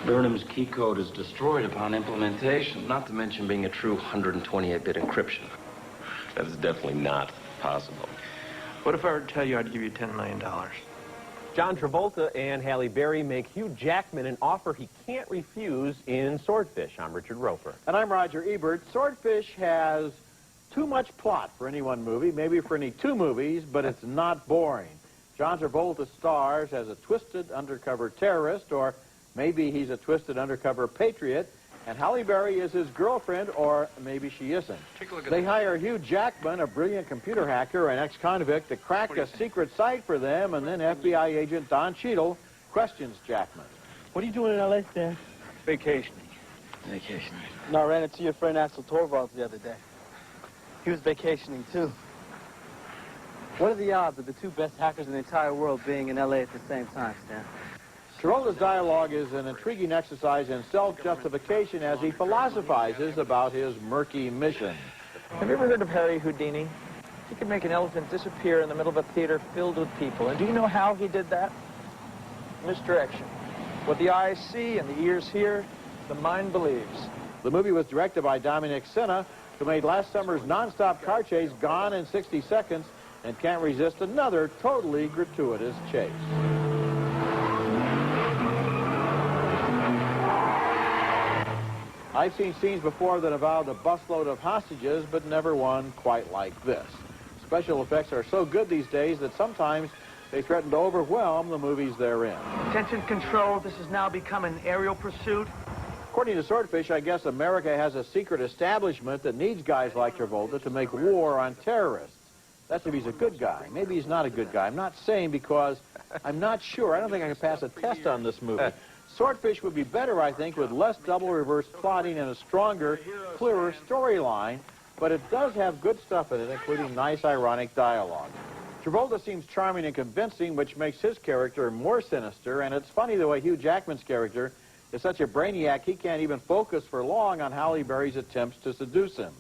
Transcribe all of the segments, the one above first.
Burnham's key code is destroyed upon implementation, not to mention being a true 128-bit encryption. That is definitely not possible. What if I were to tell you I'd give you $10 million? John Travolta and Halle Berry make Hugh Jackman an offer he can't refuse in Swordfish. I'm Richard Roeper. And I'm Roger Ebert. Swordfish has too much plot for any one movie, maybe for any two movies, but it's not boring. John Travolta stars as a twisted undercover terrorist, or maybe he's a twisted undercover patriot, and Halle Berry is his girlfriend, or maybe she isn't. They hire Hugh Jackman, a brilliant computer hacker and ex-convict, to crack a secret site for them, and then FBI agent Don Cheadle questions Jackman. What are you doing in L.A., Stan? Vacationing. Vacationing. No, I ran into your friend Axel Torvalds the other day. He was vacationing, too. What are the odds of the two best hackers in the entire world being in L.A. at the same time, Stan? Travolta's dialogue is an intriguing exercise in self-justification as he philosophizes about his murky mission. Have you ever heard of Harry Houdini? He could make an elephant disappear in the middle of a theater filled with people. And do you know how he did that? Misdirection. What the eyes see and the ears hear, the mind believes. The movie was directed by Dominic Sena, who made last summer's non-stop car chase Gone in 60 Seconds and can't resist another totally gratuitous chase. I've seen scenes before that involved a busload of hostages, but never one quite like this. Special effects are so good these days that sometimes they threaten to overwhelm the movies they're in. Attention control, this has now become an aerial pursuit. According to Swordfish, I guess America has a secret establishment that needs guys like Travolta to make war on terrorists. That's if he's a good guy. Maybe he's not a good guy. I'm not saying because I'm not sure. I don't think I can pass a test on this movie. Swordfish would be better, I think, with less double reverse plotting and a stronger, clearer storyline, but it does have good stuff in it, including nice, ironic dialogue. Travolta seems charming and convincing, which makes his character more sinister, and it's funny the way Hugh Jackman's character is such a brainiac he can't even focus for long on Halle Berry's attempts to seduce him.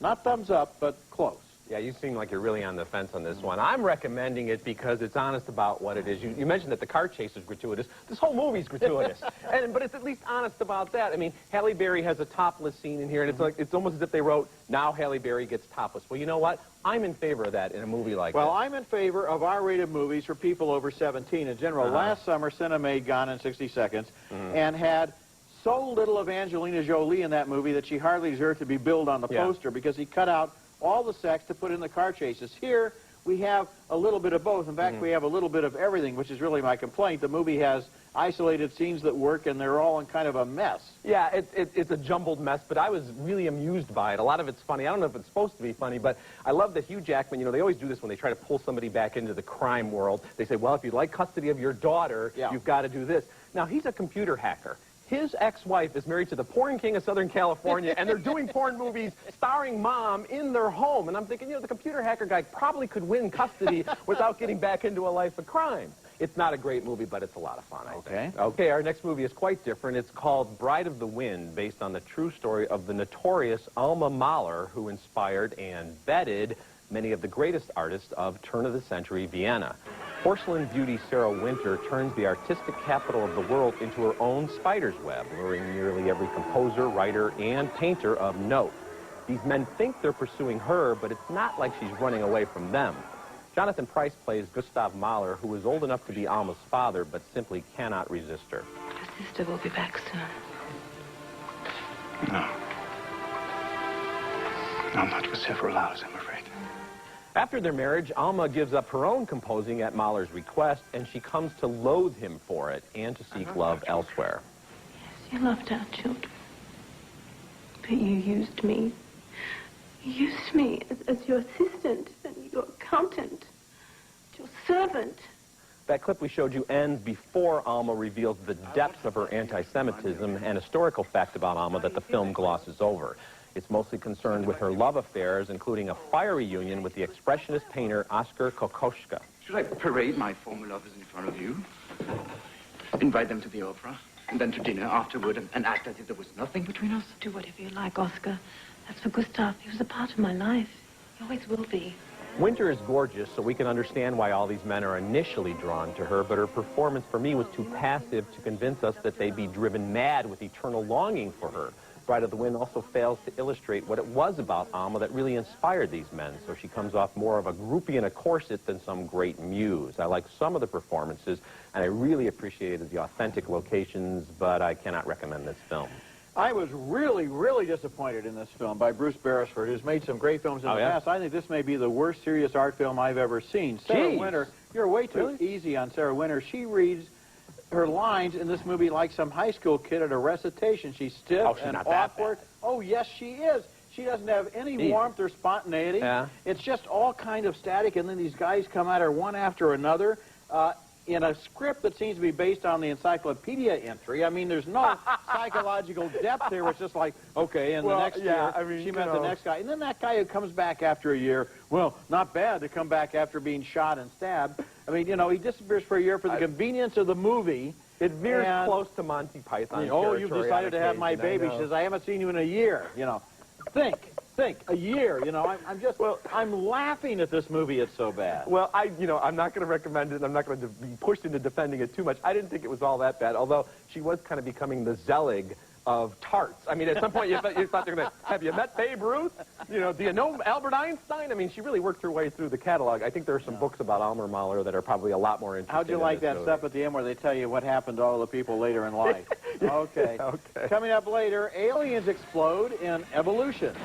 Not thumbs up, but close. Yeah, you seem like you're really on the fence on this one. I'm recommending it because it's honest about what it is. You mentioned that the car chase is gratuitous. This whole movie's gratuitous. But it's at least honest about that. I mean, Halle Berry has a topless scene in here, and it's almost as if they wrote, now Halle Berry gets topless. Well, you know what? I'm in favor of that in a movie like Well, this. I'm in favor of R-rated movies for people over 17 in general. Last summer, Cinema made Gone in 60 Seconds and had so little of Angelina Jolie in that movie that she hardly deserved to be billed on the poster because he cut out all the sex to put in the car chases. Here, we have a little bit of both. In fact, we have a little bit of everything, which is really my complaint. The movie has isolated scenes that work, and they're all in kind of a mess. Yeah, it's a jumbled mess, but I was really amused by it. A lot of it's funny. I don't know if it's supposed to be funny, but I love that Hugh Jackman, you know, they always do this when they try to pull somebody back into the crime world. They say, well, if you'd like custody of your daughter, you've got to do this. Now, he's a computer hacker. His ex-wife is married to the porn king of Southern California, and they're doing porn movies starring Mom in their home. And I'm thinking, you know, the computer hacker guy probably could win custody without getting back into a life of crime. It's not a great movie, but it's a lot of fun, I think. Okay, our next movie is quite different. It's called Bride of the Wind, based on the true story of the notorious Alma Mahler, who inspired and vetted many of the greatest artists of turn-of-the-century Vienna. Porcelain beauty Sarah Winter turns the artistic capital of the world into her own spider's web, luring nearly every composer, writer, and painter of note. These men think they're pursuing her, but it's not like she's running away from them. Jonathan Pryce plays Gustav Mahler, who is old enough to be Alma's father, but simply cannot resist her. Your sister will be back soon. No. No, not for several hours, I'm afraid. After their marriage, Alma gives up her own composing at Mahler's request, and she comes to loathe him for it and to seek love elsewhere. Yes, you loved our children. But you used me. You used me as your assistant and your accountant, your servant. That clip we showed you ends before Alma reveals the depth of her anti-Semitism, an historical fact about Alma that the film glosses over. It's mostly concerned with her love affairs, including a fiery union with the expressionist painter Oskar Kokoschka. Should I parade my former lovers in front of you? Invite them to the opera, and then to dinner afterward, and act as if there was nothing between us? Do whatever you like, Oscar. That's for Gustav. He was a part of my life. He always will be. Winter is gorgeous, so we can understand why all these men are initially drawn to her, but her performance for me was too passive to convince us that they'd be driven mad with eternal longing for her. Bride of the Wind also fails to illustrate what it was about Alma that really inspired these men, so she comes off more of a groupie in a corset than some great muse. I like some of the performances, and I really appreciated the authentic locations, but I cannot recommend this film. I was really, really disappointed in this film by Bruce Beresford, who's made some great films in the past. I think this may be the worst serious art film I've ever seen. Sarah Winter, you're way too easy on Sarah Winter. She reads her lines in this movie like some high school kid at a recitation. She's stiff and awkward. Oh, yes, she is. She doesn't have any warmth or spontaneity. It's just all kind of static, and then these guys come at her one after another. In a script that seems to be based on the encyclopedia entry. I mean, there's no psychological depth here. It's just like, okay, and the next year, she met the next guy. And then that guy who comes back after a year, well, not bad to come back after being shot and stabbed. I mean, you know, he disappears for a year for the convenience of the movie. It veers close to Monty Python. Oh, you've decided to have my baby. She says, I haven't seen you in a year. You know, think, a year. You know, I'm laughing at this movie. It's so bad. Well, I'm not going to recommend it. I'm not going to be pushed into defending it too much. I didn't think it was all that bad, although she was kind of becoming the Zelig of tarts. I mean, at some point you thought they're going to, have you met Babe Ruth? You know, do you know Albert Einstein? I mean, she really worked her way through the catalog. I think there are some books about Alma Mahler that are probably a lot more interesting. How'd you like that stuff at the end where they tell you what happened to all the people later in life? Okay. Coming up later, aliens explode in evolution.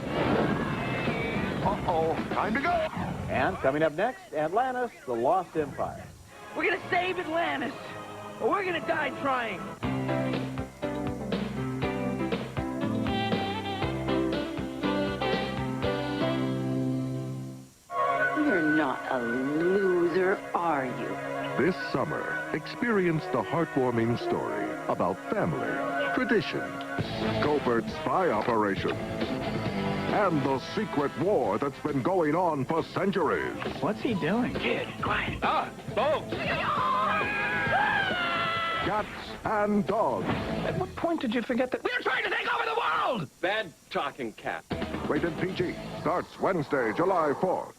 Uh-oh, time to go. And coming up next, Atlantis, the Lost Empire. We're gonna save Atlantis, or we're gonna die trying. You're not a loser, are you? This summer, experience the heartwarming story about family, tradition, covert spy operation, and the secret war that's been going on for centuries. What's he doing? Kid, quiet. Folks! Cats and dogs. At what point did you forget that we're trying to take over the world? Bad talking cat. Rated PG. Starts Wednesday, July 4th.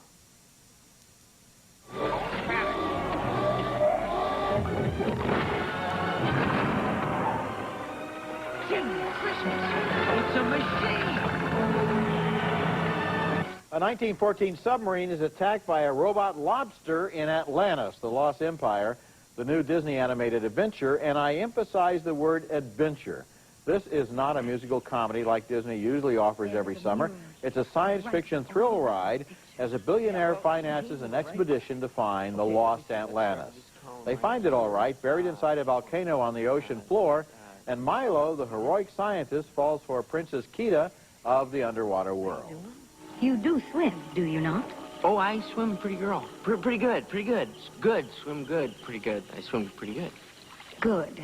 It's a machine! A 1914 submarine is attacked by a robot lobster in Atlantis, the Lost Empire, the new Disney animated adventure, and I emphasize the word adventure. This is not a musical comedy like Disney usually offers every summer. It's a science fiction thrill ride as a billionaire finances an expedition to find the lost Atlantis. They find it all right, buried inside a volcano on the ocean floor, and Milo, the heroic scientist, falls for Princess Kita of the underwater world. You do swim, do you not? Oh, I swim pretty girl. Pretty good, pretty good. Good, swim good, pretty good. I swim pretty good. Good.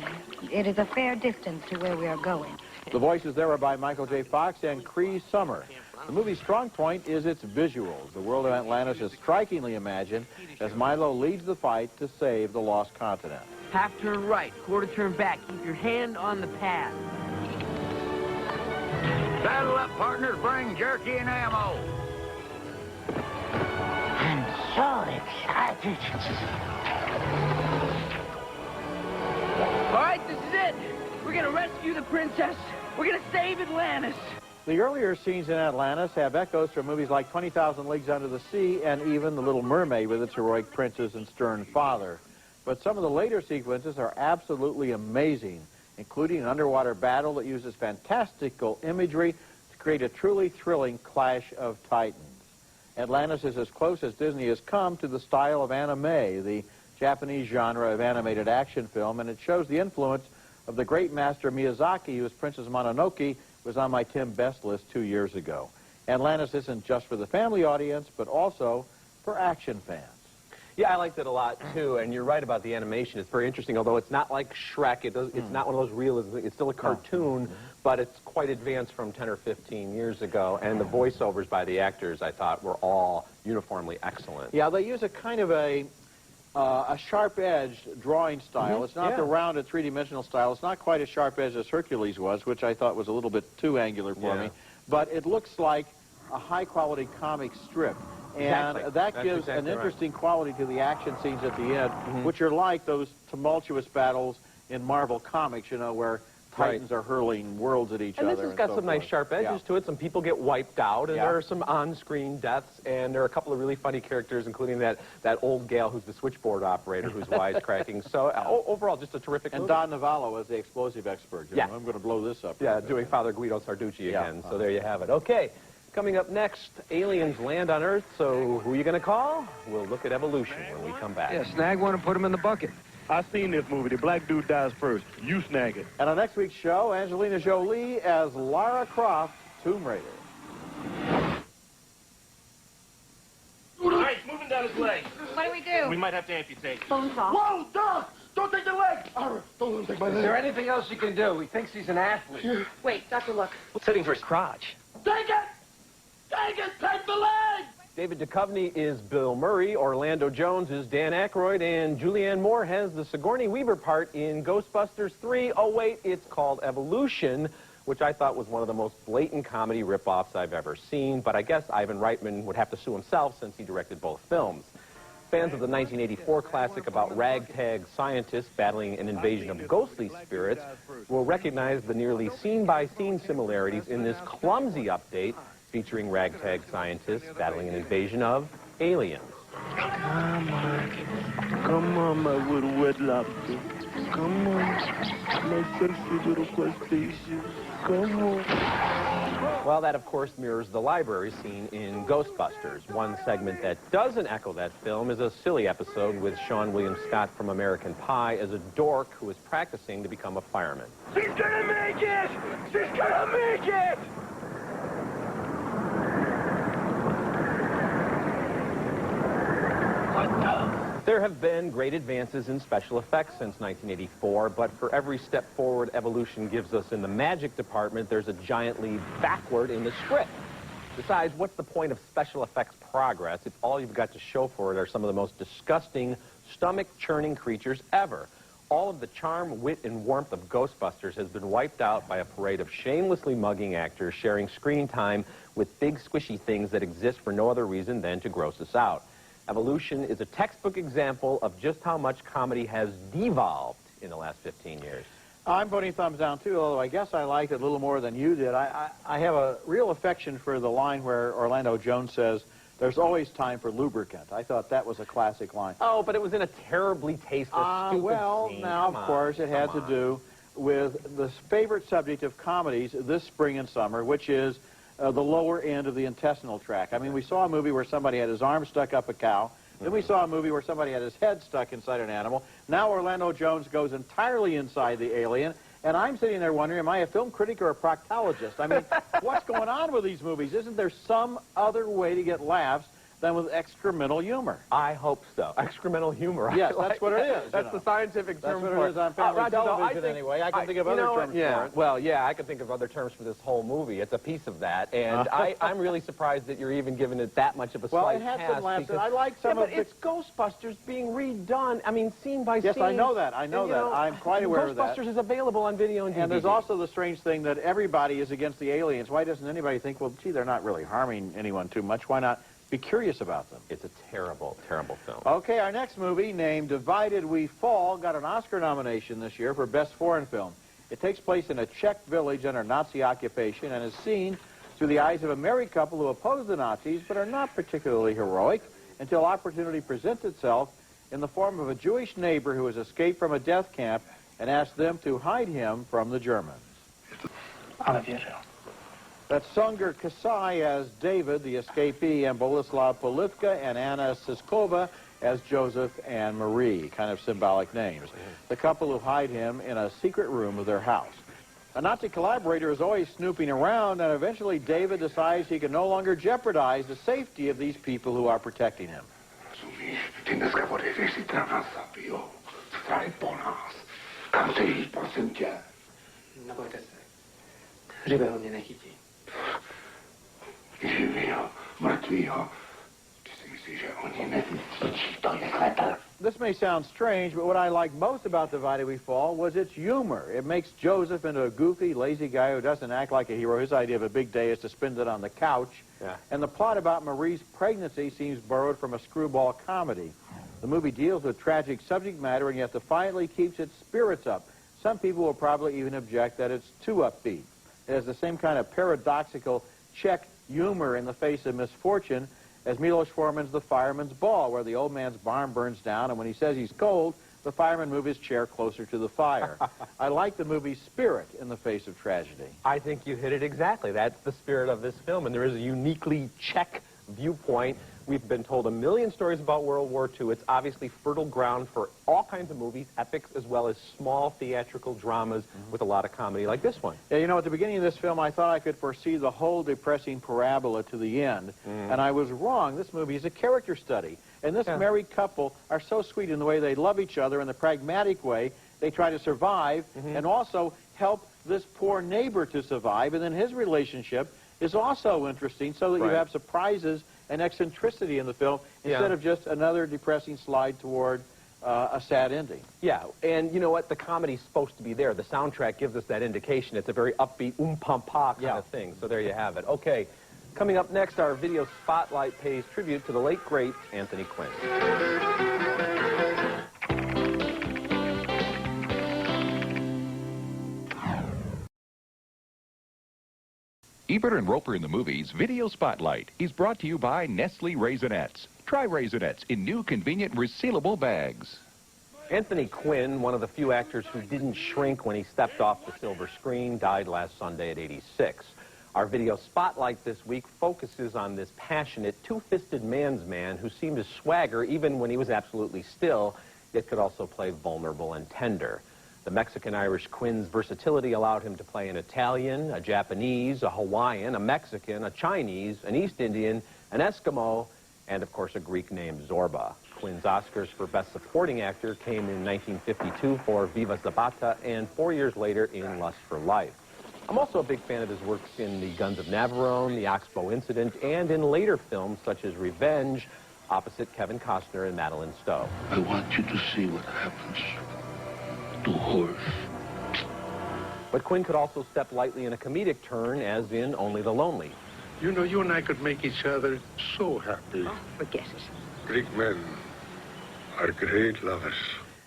It is a fair distance to where we are going. The voices there are by Michael J. Fox and Cree Summer. The movie's strong point is its visuals. The world of Atlantis is strikingly imagined as Milo leads the fight to save the lost continent. Half turn right, quarter turn back. Keep your hand on the pad. Saddle up, partners. Bring jerky and ammo. I'm so excited. All right, this is it. We're gonna rescue the princess. We're gonna save Atlantis. The earlier scenes in Atlantis have echoes from movies like 20,000 Leagues Under the Sea and even The Little Mermaid with its heroic princess and stern father. But some of the later sequences are absolutely amazing, including an underwater battle that uses fantastical imagery to create a truly thrilling clash of titans. Atlantis is as close as Disney has come to the style of anime, the Japanese genre of animated action film, and it shows the influence of the great master Miyazaki, whose Princess Mononoke was on my Tim Best list 2 years ago. Atlantis isn't just for the family audience, but also for action fans. Yeah, I liked it a lot, too, and you're right about the animation. It's very interesting, although it's not like Shrek. It's not one of those realism. It's still a cartoon, but it's quite advanced from 10 or 15 years ago, and the voiceovers by the actors, I thought, were all uniformly excellent. Yeah, they use a kind of a sharp-edged drawing style. It's not the rounded three-dimensional style. It's not quite as sharp-edged as Hercules was, which I thought was a little bit too angular for me, but it looks like a high-quality comic strip. And Exactly. that That's gives exactly an interesting quality to the action scenes at the end, which are like those tumultuous battles in Marvel Comics, you know, where Titans are hurling worlds at each and other. this has got so some nice forth. sharp edges to it. Some people get wiped out, and Yeah. there are some on-screen deaths, and there are a couple of really funny characters, including that old gal who's the switchboard operator who's wisecracking. So overall, just a terrific And movie. Don Navallo as the explosive expert. You know, I'm going to blow this up. Yeah, doing Father Guido Sarducci Yeah. again. So there you have it. Okay, coming up next, aliens land on Earth. So who are you going to call? We'll look at evolution when we come back. Yeah, snag one and put him in the bucket. I seen this movie. The black dude dies first. You snag it. And on next week's show, Angelina Jolie as Lara Croft, Tomb Raider. All right, it's moving down his leg. What do we do? We might have to amputate. Bones off. Whoa, Doc! Don't take the leg! Don't let him take my Is leg. there anything else you can do? He thinks he's an athlete. Wait, Doctor, look. Sitting for his crotch. Take it! Take it! Take the leg! David Duchovny is Bill Murray, Orlando Jones is Dan Aykroyd, and Julianne Moore has the Sigourney Weaver part in Ghostbusters 3. Oh, wait, it's called Evolution, which I thought was one of the most blatant comedy rip-offs I've ever seen, but I guess Ivan Reitman would have to sue himself since he directed both films. Fans of the 1984 classic about ragtag scientists battling an invasion of ghostly spirits will recognize the nearly scene-by-scene similarities in this clumsy update featuring ragtag scientists battling an invasion of aliens. Come on, my little red lobster. Come on, my sexy little crustacean. Come on. Well, that, of course, mirrors the library scene in Ghostbusters. One segment that doesn't echo that film is a silly episode with Sean William Scott from American Pie as a dork who is practicing to become a fireman. She's gonna make it! She's gonna make it! There have been great advances in special effects since 1984, but for every step forward evolution gives us in the magic department, there's a giant leap backward in the script. Besides, what's the point of special effects progress if all you've got to show for it are some of the most disgusting, stomach-churning creatures ever? All of the charm, wit, and warmth of Ghostbusters has been wiped out by a parade of shamelessly mugging actors sharing screen time with big, squishy things that exist for no other reason than to gross us out. Evolution is a textbook example of just how much comedy has devolved in the last 15 years. I'm voting thumbs down, too, although I guess I liked it a little more than you did. I have a real affection for the line where Orlando Jones says, "There's always time for lubricant." I thought that was a classic line. Oh, but it was in a terribly tasteless, stupid well, scene. now, of course, it had to do with the favorite subject of comedies this spring and summer, which is the lower end of the intestinal tract. I mean, we saw a movie where somebody had his arm stuck up a cow. Then we saw a movie where somebody had his head stuck inside an animal. Now Orlando Jones goes entirely inside the alien. And I'm sitting there wondering, am I a film critic or a proctologist? I mean, what's going on with these movies? Isn't there some other way to get laughs than with excremental humor? I hope so. Excremental humor. Yes, that's what it is. That's the scientific term That's for what it is on family Roger, television anyway. I can think of other terms for it. Well, yeah, I can think of other terms for this whole movie. It's a piece of that. And I'm really surprised that you're even giving it that much of a Well, slight it had pass some laughs. because- I like some yeah, of but the... it's Ghostbusters being redone. I mean, scene by Yes, scene. I know that. I know And, that. I'm quite aware of that. Ghostbusters is available on video and DVD. And there's also the strange thing that everybody is against the aliens. Why doesn't anybody think, well, gee, they're not really harming anyone too much. Why not be curious about them? It's a terrible, terrible film. Okay, our next movie, named Divided We Fall, got an Oscar nomination this year for Best Foreign Film. It takes place in a Czech village under Nazi occupation and is seen through the eyes of a married couple who oppose the Nazis but are not particularly heroic until opportunity presents itself in the form of a Jewish neighbor who has escaped from a death camp and asks them to hide him from the Germans. That's Sunger Kasai as David, the escapee, and Boleslav Polivka and Anna Siskova as Joseph and Marie, kind of symbolic names. The couple who hide him in a secret room of their house. A Nazi collaborator is always snooping around, and eventually David decides he can no longer jeopardize the safety of these people who are protecting him. Nebojte se. Živého mě nechytí. Živého, mrtvého. Ty si myslíš, že oni nevidí, to je leper. this may sound strange, but what I liked most about Divided We Fall was its humor. It makes Joseph into a goofy, lazy guy who doesn't act like a hero. His idea of a big day is to spend it on the couch. Yeah. And the plot about Marie's pregnancy seems borrowed from a screwball comedy. The movie deals with tragic subject matter and yet defiantly keeps its spirits up. Some people will probably even object that it's too upbeat. It has the same kind of paradoxical Czech humor in the face of misfortune as Milos Forman's The Fireman's Ball, where the old man's barn burns down, and when he says he's cold, the fireman moves his chair closer to the fire. I like the movie's spirit in the face of tragedy. I think you hit it exactly. That's the spirit of this film, and there is a uniquely Czech viewpoint. We've been told a million stories about World War II. It's obviously fertile ground for all kinds of movies, epics, as well as small theatrical dramas with a lot of comedy like this one. Yeah, you know, at the beginning of this film, I thought I could foresee the whole depressing parabola to the end, and I was wrong. This movie is a character study, and this married couple are so sweet in the way they love each other in the pragmatic way. They try to survive and also help this poor neighbor to survive, and then his relationship is also interesting so that you have surprises and eccentricity in the film instead of just another depressing slide toward a sad ending. Yeah, and you know what? The comedy's supposed to be there. The soundtrack gives us that indication. It's a very upbeat, pam-pa kind of thing. So there you have it. Okay, coming up next, our video spotlight pays tribute to the late, great Anthony Quinn. Ebert and Roeper in the Movies Video Spotlight is brought to you by Nestle Raisinets. Try Raisinets in new convenient resealable bags. Anthony Quinn, one of the few actors who didn't shrink when he stepped off the silver screen, died last Sunday at 86. Our video spotlight this week focuses on this passionate, two-fisted man's man who seemed to swagger even when he was absolutely still, yet could also play vulnerable and tender. The Mexican-Irish Quinn's versatility allowed him to play an Italian, a Japanese, a Hawaiian, a Mexican, a Chinese, an East Indian, an Eskimo, and of course a Greek named Zorba. Quinn's Oscars for Best Supporting Actor came in 1952 for Viva Zapata and 4 years later in Lust for Life. I'm also a big fan of his works in The Guns of Navarone, The Oxbow Incident, and in later films such as Revenge, opposite Kevin Costner and Madeline Stowe. I want you to see what happens to horse. But Quinn could also step lightly in a comedic turn, as in Only the Lonely. You know, you and I could make each other so happy. Oh, forget it. Greek men are great lovers.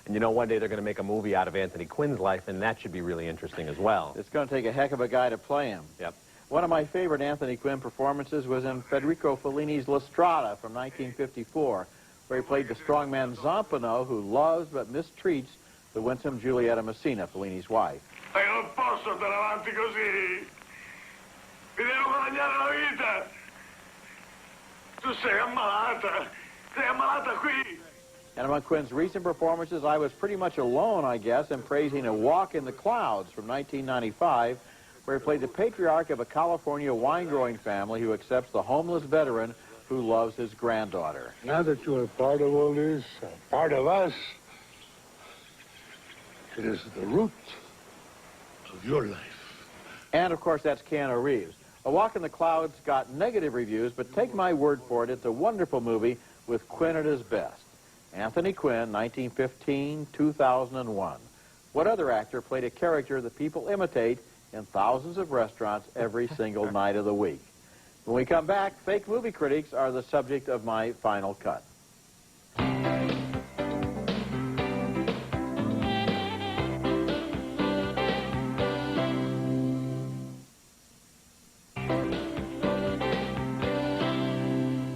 And you know, one day they're going to make a movie out of Anthony Quinn's life, and that should be really interesting as well. It's going to take a heck of a guy to play him. Yep. One of my favorite Anthony Quinn performances was in Federico Fellini's La Strada from 1954, where he played the strongman Zampano who loves but mistreats the winsome Giulietta Messina, Fellini's wife. Io non posso andare avanti così. Mi devo guadagnare la vita. Tu sei ammalata. Sei ammalata qui. And among Quinn's recent performances, I was pretty much alone, I guess, in praising A Walk in the Clouds from 1995, where he played the patriarch of a California wine-growing family who accepts the homeless veteran who loves his granddaughter. Now that you are part of all this, part of us, it is the root of your life. And, of course, that's Keanu Reeves. A Walk in the Clouds got negative reviews, but take my word for it, it's a wonderful movie with Quinn at his best. Anthony Quinn, 1915, 2001. What other actor played a character that people imitate in thousands of restaurants every single night of the week? When we come back, fake movie critics are the subject of my final cut.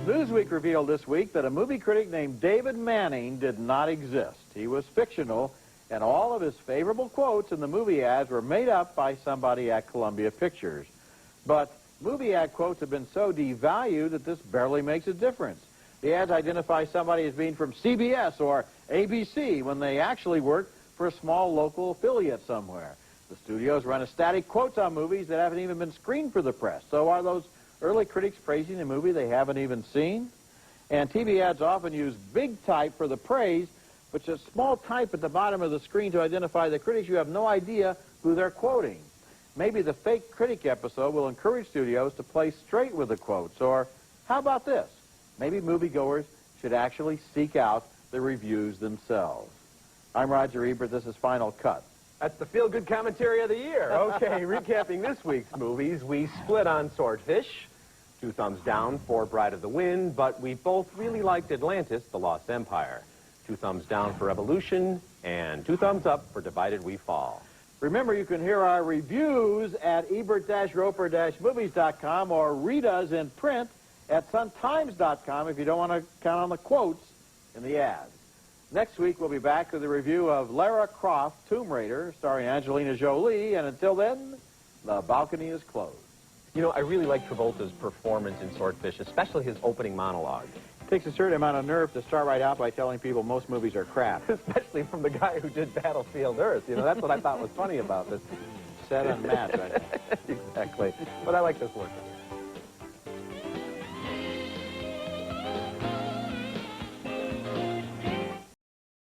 Newsweek revealed this week that a movie critic named David Manning did not exist. He was fictional, and all of his favorable quotes in the movie ads were made up by somebody at Columbia Pictures. But movie ad quotes have been so devalued that this barely makes a difference. The ads identify somebody as being from CBS or ABC when they actually work for a small local affiliate somewhere. The studios run static quotes on movies that haven't even been screened for the press. So are those early critics praising a movie they haven't even seen? And TV ads often use big type for the praise, but just small type at the bottom of the screen to identify the critics. You have no idea who they're quoting. Maybe the fake critic episode will encourage studios to play straight with the quotes. Or how about this? Maybe moviegoers should actually seek out the reviews themselves. I'm Roger Ebert. This is Final Cut. That's the feel-good commentary of the year. Okay, recapping this week's movies, we split on Swordfish. 2 thumbs down for Bride of the Wind, but we both really liked Atlantis, The Lost Empire. 2 thumbs down for Evolution, and 2 thumbs up for Divided We Fall. Remember, you can hear our reviews at ebert-roper-movies.com or read us in print at suntimes.com if you don't want to count on the quotes in the ads. Next week, we'll be back with a review of Lara Croft, Tomb Raider, starring Angelina Jolie, and until then, the balcony is closed. You know, I really like Travolta's performance in Swordfish, especially his opening monologue. It takes a certain amount of nerve to start right out by telling people most movies are crap. Especially from the guy who did Battlefield Earth. You know, that's what I thought was funny about this. Set unmatched, I think. Exactly. But I like this one.